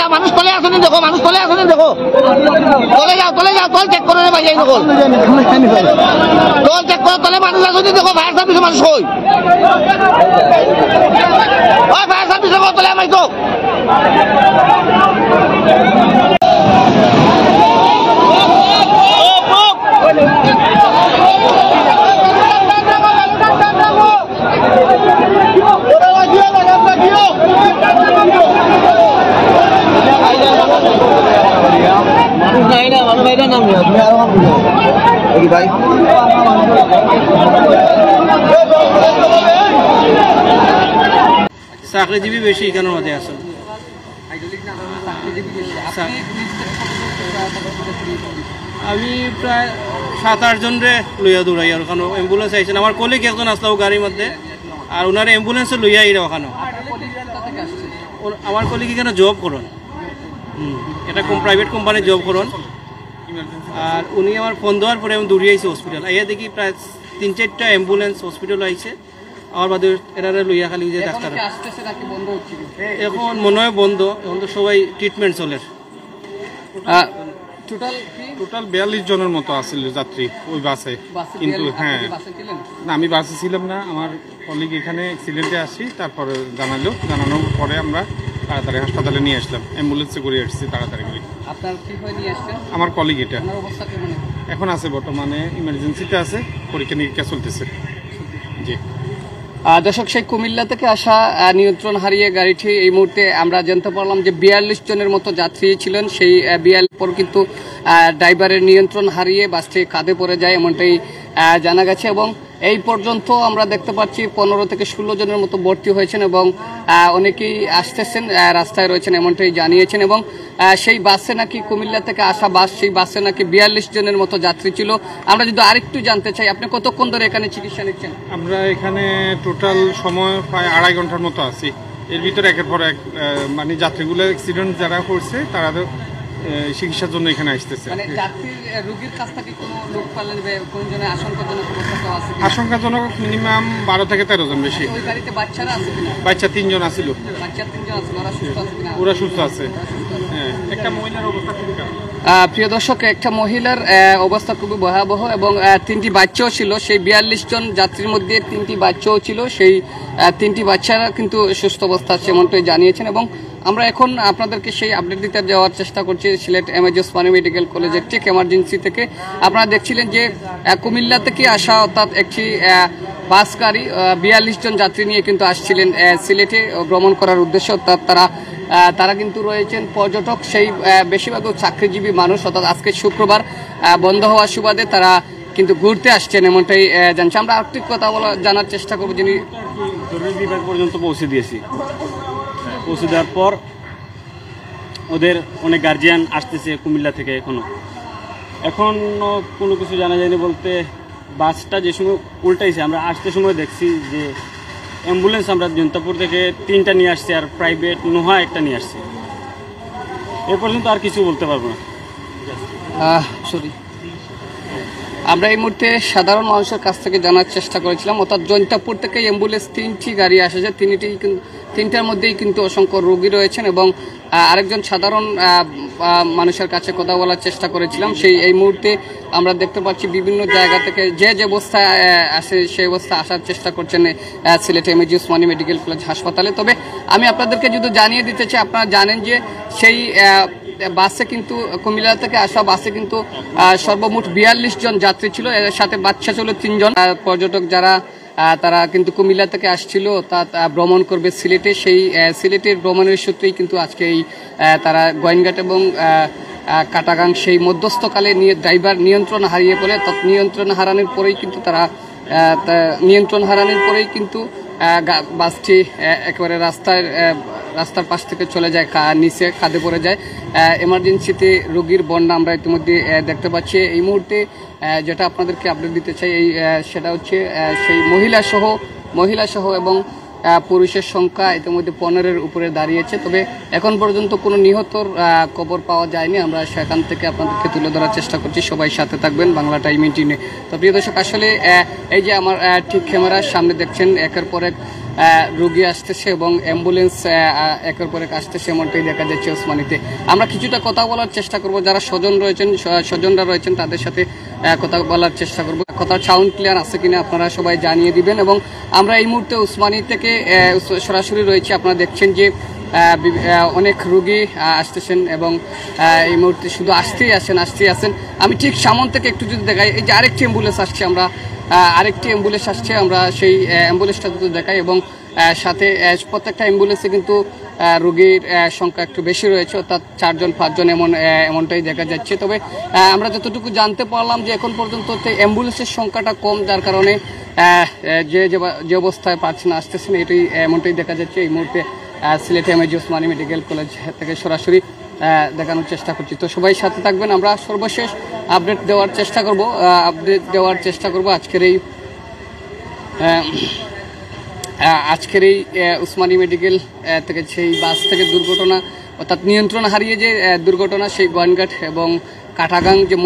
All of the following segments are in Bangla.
যাও, মানুষ তলে আসেনি দেখো, মানুষ তলে আসেনি দেখো, তলে যাও, তল চেক করে ভাই যাই দেখো, তল চেক করো, তলে মানুষ আসেনি দেখো, ফায়ার সার্ভিসের মানুষ কই, ওই ফায়ার সার্ভিসের তলে আমায় তো চাকরিজীবী বেশি এখানের মধ্যে আছে। আমি প্রায় 7-8 জনরে লইয়া দৌড়াই আর ওখানে অ্যাম্বুলেন্স আইছেন, আমার কলিগ একজন আসলো গাড়ির মধ্যে, আর ওনার অ্যাম্বুলেন্সে লইয়া আইরা ওখানে। আমার কলিগ এখানে জব করেন, এটা প্রাইভেট কোম্পানি জব করেন, আর উনি আমার ফোন দেওয়ার পরে আমি দৌড়িয়ে আইছি হসপিটাল। আইয়া দেখি প্রায় 3-4টা অ্যাম্বুলেন্স হসপিটাল আইছে, আমার বাদে এরা লইয়া খালি যে ডাক্তার এখন মনে হয় বন্ধ, এখন তো সবাই ট্রিটমেন্ট চলে। টোটাল 42 জনের মতো আসছিল যাত্রী ওই বাসে, কিন্তু হ্যাঁ না আমি বাসে ছিলাম না, আমার কলিগ এখানে অ্যাক্সিডেন্টে আসি, তারপরে জানানোর পরে আমরা তাড়াতাড়ি হাসপাতালে নিয়ে আসলাম, অ্যাম্বুলেন্সে করে আসছি তাড়াতাড়ি করে। আমার কলিগ এটা এখন আছে বর্তমানে ইমার্জেন্সিতে আছে, পরীক্ষা নিরীক্ষা চলতেছে। জি দর্শক, সেই কুমিল্লা থেকে আসা নিয়ন্ত্রণ হারিয়ে গাড়িটি এই মুহূর্তে আমরা জানতে পারলাম যে 42 জনের মতো যাত্রী ছিলেন, সেই 42 পর কিন্তু ড্রাইভারের নিয়ন্ত্রণ হারিয়ে বাসটি কাঁধে পড়ে যায় এমনটাই জানা গেছে, এবং এই পর্যন্ত আমরা দেখতে পাচ্ছি 15 থেকে 16 জনের মতো ভর্তি হয়েছেন এবং অনেকেই আসতেছেন, রাস্তায় রয়েছেন এমনটাই জানিয়েছেন। এবং সেই বাসে নাকি কুমিল্লা থেকে আসা বাস, সেই বাসে নাকি 42 জনের মতো যাত্রী ছিল। আমরা যদি আরেকটু জানতে চাই, আপনি কতক্ষণ ধরে এখানে চিকিৎসা নিচ্ছেন? আমরা এখানে টোটাল সময় প্রায় 2.5 ঘন্টার মতো আছি। এর ভিতরে একের পর এক মানে যাত্রীগুলো অ্যাক্সিডেন্ট যারা করছে তারা চিকিৎসার জন্য এখানে আসতেছে। আশঙ্কাজনক মিনিমাম 12 থেকে 13 জন বেশি। বাচ্চা 3 জন আছিল, ওরা সুস্থ আছে। একটা মহিলার অবস্থা খুবই খারাপ। প্রিয় দর্শক, একটা মহিলার অবস্থা খুবই ভয়াবহ এবং 3টি বাচ্চাও ছিল। সেই 42 জন যাত্রীর মধ্যে 3টি বাচ্চাও ছিল, সেই 3টি বাচ্চারা কিন্তু সুস্থ অবস্থা আছে এমনটাই জানিয়েছেন। এবং আমরা এখন আপনাদেরকে সেই আপডেট দিতে যাওয়ার চেষ্টা করছি সিলেট এমএজি ওসমানী মেডিকেল কলেজের ঠিক এমার্জেন্সি থেকে। আপনারা দেখছিলেন যে কুমিল্লা থেকে আসা অর্থাৎ একটি বাস গাড়ি 42 জন যাত্রী নিয়ে কিন্তু আসছিলেন সিলেটে ভ্রমণ করার উদ্দেশ্য। অর্থাৎ তারা কিন্তু রয়েছেন পর্যটক, সেই বেশিরভাগ চাকরিজীবী মানুষ, অর্থাৎ আজকে শুক্রবার বন্ধ হওয়ার সুবাদে তারা কিন্তু ঘুরতে আসছেন এমনটাই জানছি। আমরা আরেকটি কথা জানার চেষ্টা করবো, যিনি জরুরি বিভাগ পর্যন্ত পৌঁছে দিয়েছি। পৌঁছে দেওয়ার পর ওদের অনেক গার্জিয়ান আসতেছে কুমিল্লা থেকে, এখনও কোনো কিছু জানা যায়নি বলতে বাসটা যে সময় উল্টাইছে আমরা আসতে সময় দেখছি যে অ্যাম্বুলেন্স আমরা জৈন্তাপুর থেকে 3টা নিয়ে আসছি আর প্রাইভেট নোহা একটা নিয়ে আসছি। এ পর্যন্ত আর কিছু বলতে পারবো না। আমরা এই মুহূর্তে সাধারণ মানুষের কাছ থেকে জানার চেষ্টা করেছিলাম, অর্থাৎ জৈন্তাপুর থেকে অ্যাম্বুলেন্স 3টি গাড়ি আসেছে, 3টার মধ্যেই কিন্তু অসংখ্য রোগী রয়েছেন। এবং আরেকজন সাধারণ মানুষের কাছে কথা বলার চেষ্টা করেছিলাম, এই মুহূর্তে আমরা দেখতে পাচ্ছি বিভিন্ন জায়গা থেকে যে অবস্থায় আসে সেই অবস্থায় আসার চেষ্টা করছেন Sylhet MAG Osmani medical college হাসপাতালে। তবে আমি আপনাদেরকে যদি জানিয়ে দিতে চাই, আপনারা জানেন যে সেই বাসে কিন্তু কুমিল্লা থেকে আসা বাসে কিন্তু সর্বমোট 42 জন যাত্রী ছিল, এর সাথে বাচ্চা ছিল 3 জন। পর্যটক যারা তারা কিন্তু কুমিল্লা থেকে আসছিল, তা ভ্রমণ করবে সিলেটে, সেই সিলেটের ভ্রমণের সূত্রেই কিন্তু আজকে এই তারা গোয়েনঘাট এবং কাটাগাং সেই মধ্যস্থকালে ড্রাইভার নিয়ন্ত্রণ হারিয়ে পড়ে। নিয়ন্ত্রণ হারানোর পরেই কিন্তু বাসটি একেবারে রাস্তার পাশ থেকে চলে যায়, নিচে খাদে পড়ে যায়। এমার্জেন্সিতে রোগীর বন্যা আমরা ইতিমধ্যে দেখতে পাচ্ছি। এই মুহূর্তে যেটা আপনাদেরকে আপডেট দিতে চাই সেটা হচ্ছে সেই মহিলা সহ এবং পুরুষের সংখ্যা ইতিমধ্যে 15-এর উপরে দাঁড়িয়েছে। তবে এখন পর্যন্ত কোনো নিহতর খবর পাওয়া যায়নি। আমরা সেখান থেকে আপনাদেরকে তুলে ধরার চেষ্টা করছি। সবাই সাথে থাকবেন বাংলা টাইম 18-এ। তো প্রিয় দর্শক, আসলে এই যে আমার ঠিক ক্যামেরার সামনে দেখছেন একের পর এক রোগী আসতেছে এবং অ্যাম্বুলেন্স একের পর এক আসতেছে, এমনটাই দেখা যাচ্ছে ওসমানীতে। আমরা কিছুটা কথা বলার চেষ্টা করব, যারা স্বজনরা রয়েছেন তাদের সাথে কথা বলার চেষ্টা করব। কথা সাউন্ড ক্লিয়ার আছে কিনা আপনারা সবাই জানিয়ে দিবেন। এবং আমরা এই মুহূর্তে ওসমানী থেকে সরাসরি রয়েছে, আপনারা দেখছেন যে অনেক রোগী আসতেছেন এবং এই মুহূর্তে শুধু আসতেই আসেন। আমি ঠিক সামন থেকে একটু যদি দেখাই, এই যে আরেকটি অ্যাম্বুলেন্স আসছে, আমরা সেই অ্যাম্বুলেন্সটা যদি দেখাই এবং সাথে প্রত্যেকটা অ্যাম্বুলেন্সে কিন্তু রোগীর সংখ্যা একটু বেশি রয়েছে, অর্থাৎ 4-5 এমনটাই দেখা যাচ্ছে। তবে আমরা যতটুকু জানতে পারলাম যে এখন পর্যন্ত অ্যাম্বুলেন্সের সংখ্যাটা কম, যার কারণে যে অবস্থায় পাচ্ছেন আসতেছেন এমনটাই দেখা যাচ্ছে। এই মুহূর্তে Sylhet MAG Osmani medical college থেকে সরাসরি দেখানোর চেষ্টা করছি। তো সবাই সাথে থাকবেন, আমরা সর্বশেষ আপডেট দেওয়ার চেষ্টা করব আজকের এই ওসমানী মেডিকেল থেকে সেই বাস থেকে দুর্ঘটনা, অর্থাৎ নিয়ন্ত্রণ হারিয়ে যে দুর্ঘটনা, সেই গোয়াইনঘাট এবং কাটাগাং যে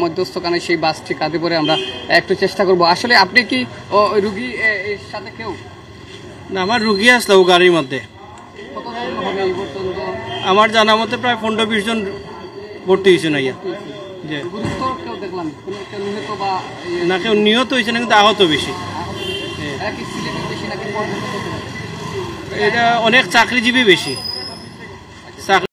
মধ্যস্থখানে সেই বাসটি কাঁধে পড়ে আমরা একটু চেষ্টা করব। আসলে আপনি কি ওই রুগী এর সাথে কেউ? না, আমার রুগী আসলো গাড়ির মধ্যে। আমার জানা মতে প্রায় 15-20 জন ভর্তি হয়েছে না। না, কেউ নিহত হয়েছে না, কিন্তু আহত বেশি। এটা অনেক চাকরিজীবী বেশি।